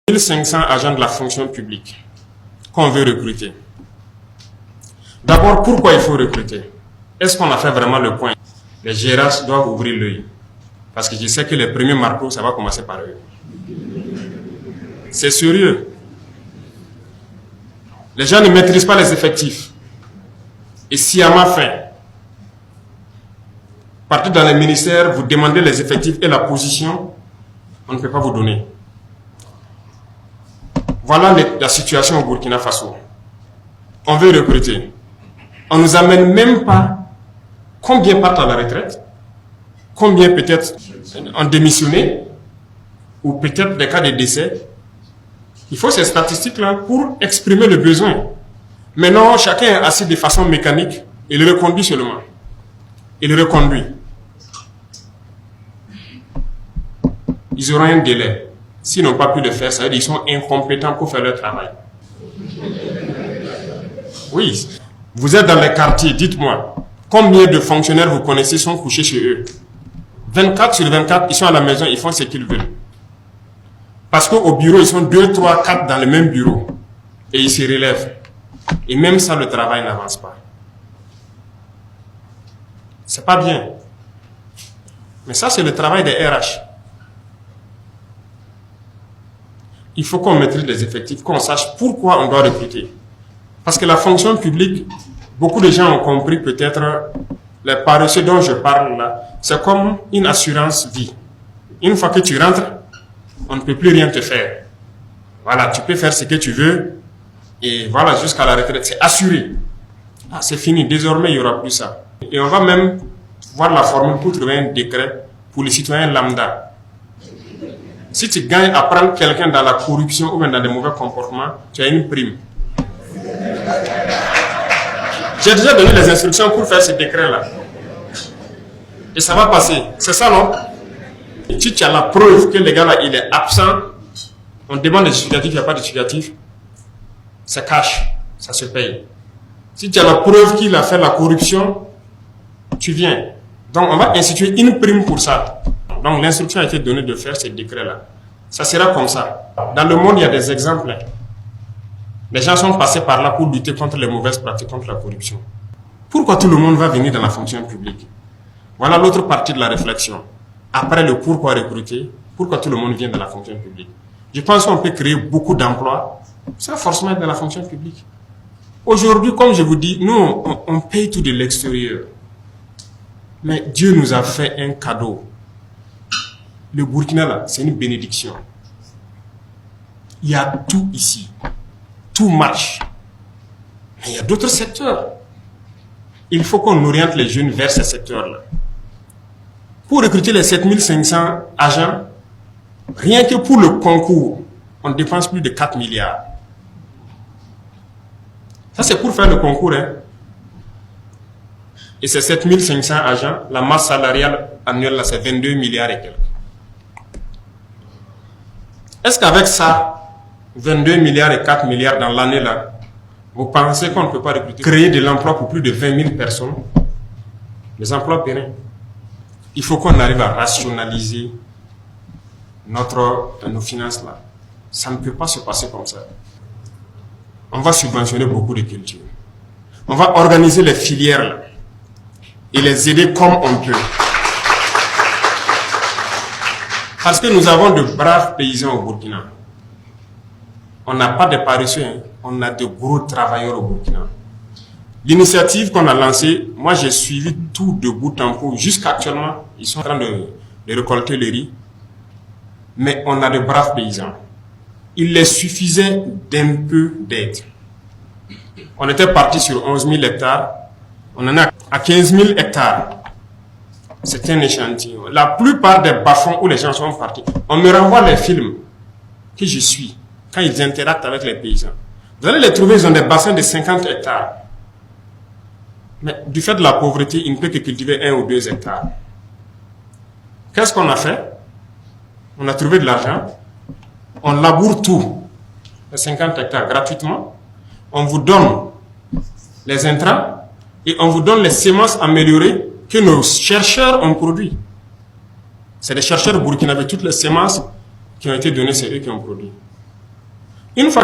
1500 agents de la fonction publique qu'on veut recruter. D'abord, pourquoi il faut recruter? Est-ce qu'on a fait vraiment le point? Les GRH doivent ouvrir l'œil. Parce que je sais que les premiers marteaux, ça va commencer par eux. C'est sérieux. Les gens ne maîtrisent pas les effectifs. Et sciemment fait. Partez dans les ministères, vous demandez les effectifs et la position, on ne peut pas vous donner. Voilà la situation au Burkina Faso. On veut recruter. On ne nous amène même pas combien partent à la retraite, combien peut-être ont démissionné, ou peut-être des cas de décès. Il faut ces statistiques-là pour exprimer le besoin. Maintenant, chacun est assis de façon mécanique, il reconduit seulement. Il reconduit. Ils auront un délai. S'ils n'ont pas pu le faire, ça veut dire qu'ils sont incompétents pour faire leur travail. Oui. Vous êtes dans les quartiers, dites-moi, combien de fonctionnaires vous connaissez sont couchés chez eux? 24 sur 24, ils sont à la maison, ils font ce qu'ils veulent. Parce qu'au bureau, ils sont 2, 3, 4 dans le même bureau. Et ils se relèvent. Et même ça, le travail n'avance pas. C'est pas bien. Mais ça, c'est le travail des RH. Il faut qu'on maîtrise les effectifs, qu'on sache pourquoi on doit recruter. Parce que la fonction publique, beaucoup de gens ont compris peut-être les paresseux dont je parle là, c'est comme une assurance vie. Une fois que tu rentres, on ne peut plus rien te faire. Voilà, tu peux faire ce que tu veux et voilà, jusqu'à la retraite, c'est assuré. Ah, c'est fini, désormais il n'y aura plus ça. Et on va même voir la formule pour trouver un décret pour les citoyens lambda. Si tu gagnes à prendre quelqu'un dans la corruption ou même dans des mauvais comportements, tu as une prime. J'ai déjà donné les instructions pour faire ce décret-là. Et ça va passer. C'est ça, non? Et si tu as la preuve que le gars-là, il est absent, on demande des justificatifs, il n'y a pas de justificatif, ça cache, ça se paye. Si tu as la preuve qu'il a fait la corruption, tu viens. Donc, on va instituer une prime pour ça. Donc, l'instruction a été donnée de faire ce décret-là. Ça sera comme ça. Dans le monde, il y a des exemples. Les gens sont passés par là pour lutter contre les mauvaises pratiques, contre la corruption. Pourquoi tout le monde va venir dans la fonction publique? Voilà l'autre partie de la réflexion. Après le pourquoi recruter, pourquoi tout le monde vient dans la fonction publique? Je pense qu'on peut créer beaucoup d'emplois sans forcément être dans la fonction publique. Aujourd'hui, comme je vous dis, nous, on paye tout de l'extérieur. Mais Dieu nous a fait un cadeau. Le Burkina, là, c'est une bénédiction. Il y a tout ici. Tout marche. Mais il y a d'autres secteurs. Il faut qu'on oriente les jeunes vers ces secteurs-là. Pour recruter les 7500 agents, rien que pour le concours, on dépense plus de 4 milliards. Ça, c'est pour faire le concours. Hein. Et ces 7500 agents, la masse salariale annuelle, là, c'est 22 milliards et quelques. Est-ce qu'avec ça, 22 milliards et 4 milliards dans l'année là, vous pensez qu'on ne peut pas recruter, créer de l'emploi pour plus de 20 000 personnes? Les emplois pérennes. Il faut qu'on arrive à rationaliser nos finances là. Ça ne peut pas se passer comme ça. On va subventionner beaucoup de cultures. On va organiser les filières là et les aider comme on peut. Parce que nous avons de braves paysans au Burkina. On n'a pas de paresseux, hein. On a de gros travailleurs au Burkina. L'initiative qu'on a lancée, moi j'ai suivi tout de bout en bout. Jusqu'actuellement, ils sont en train de récolter le riz. Mais on a de braves paysans. Il les suffisait d'un peu d'aide. On était parti sur 11 000 hectares. On en est à 15 000 hectares. C'est un échantillon. La plupart des bas-fonds où les gens sont partis, on me renvoie les films que je suis quand ils interactent avec les paysans. Vous allez les trouver, ils ont des bassins de 50 hectares. Mais du fait de la pauvreté, ils ne peuvent que cultiver 1 ou 2 hectares. Qu'est-ce qu'on a fait? On a trouvé de l'argent. On laboure tout, les 50 hectares gratuitement. On vous donne les intrants et on vous donne les semences améliorées que nos chercheurs ont produit. C'est les chercheurs burkinabés, toutes les semences qui ont été données, c'est eux qui ont produit. Une fois